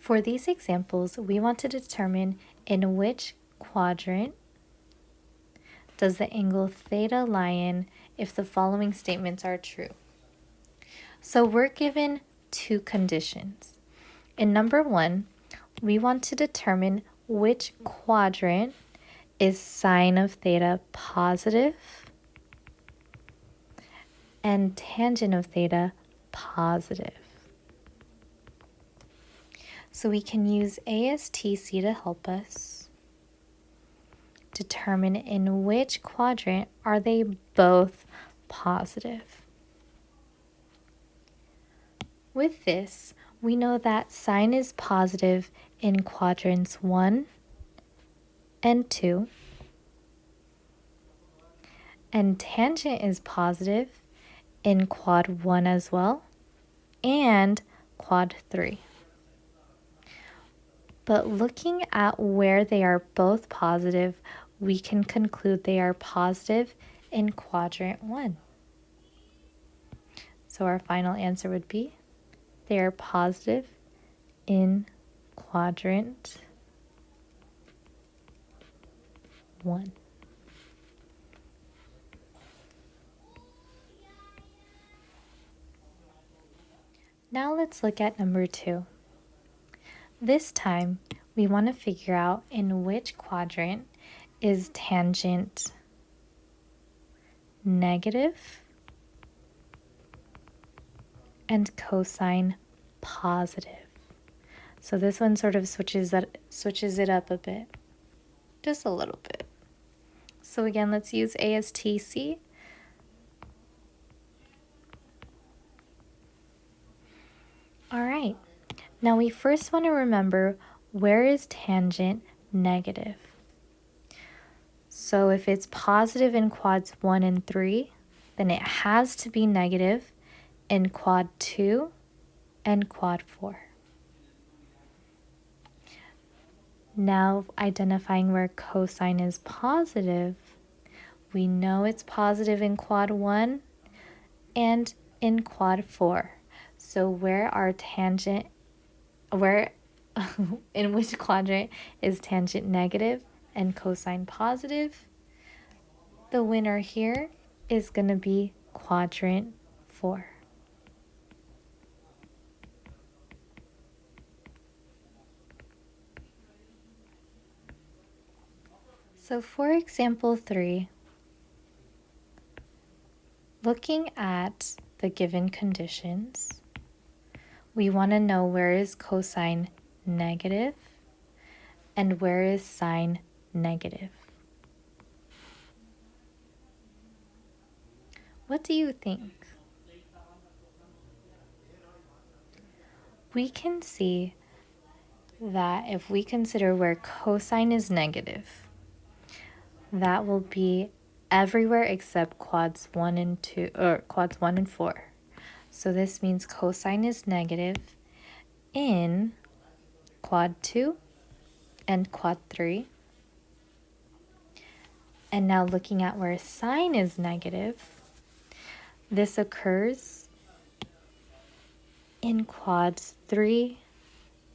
For these examples, we want to determine in which quadrant does the angle theta lie in if the following statements are true. So we're given two conditions. In number one, we want to determine which quadrant is sine of theta positive and tangent of theta positive. So we can use ASTC to help us determine in which quadrant are they both positive. With this, we know that sine is positive in quadrants 1 and 2, and tangent is positive in quad 1 as well, and quad 3. But looking at where they are both positive, we can conclude they are positive in quadrant 1. So our final answer would be they are positive in quadrant 1. Now let's look at number 2. This time, we want to figure out in which quadrant is tangent negative and cosine positive. So this one sort of switches it up a bit, just a little bit. So again, let's use ASTC. All right, now we first want to remember where is tangent negative. So if it's positive in quads 1 and 3, then it has to be negative in quad 2 and quad 4. Now identifying where cosine is positive, we know it's positive in quad 1 and in quad 4. So in which quadrant is tangent negative and cosine positive? The winner here is going to be quadrant 4. So for example 3, looking at the given conditions, we want to know where is cosine negative and where is sine negative. What do you think? We can see that if we consider where cosine is negative, that will be everywhere except quads 1 and 2 or quads 1 and 4. So this means cosine is negative in quad 2 and quad 3. And now looking at where sine is negative, this occurs in quads 3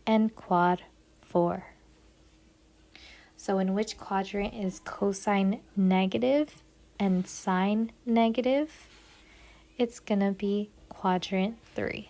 and quad 4. So in which quadrant is cosine negative and sine negative? It's going to be quadrant 3.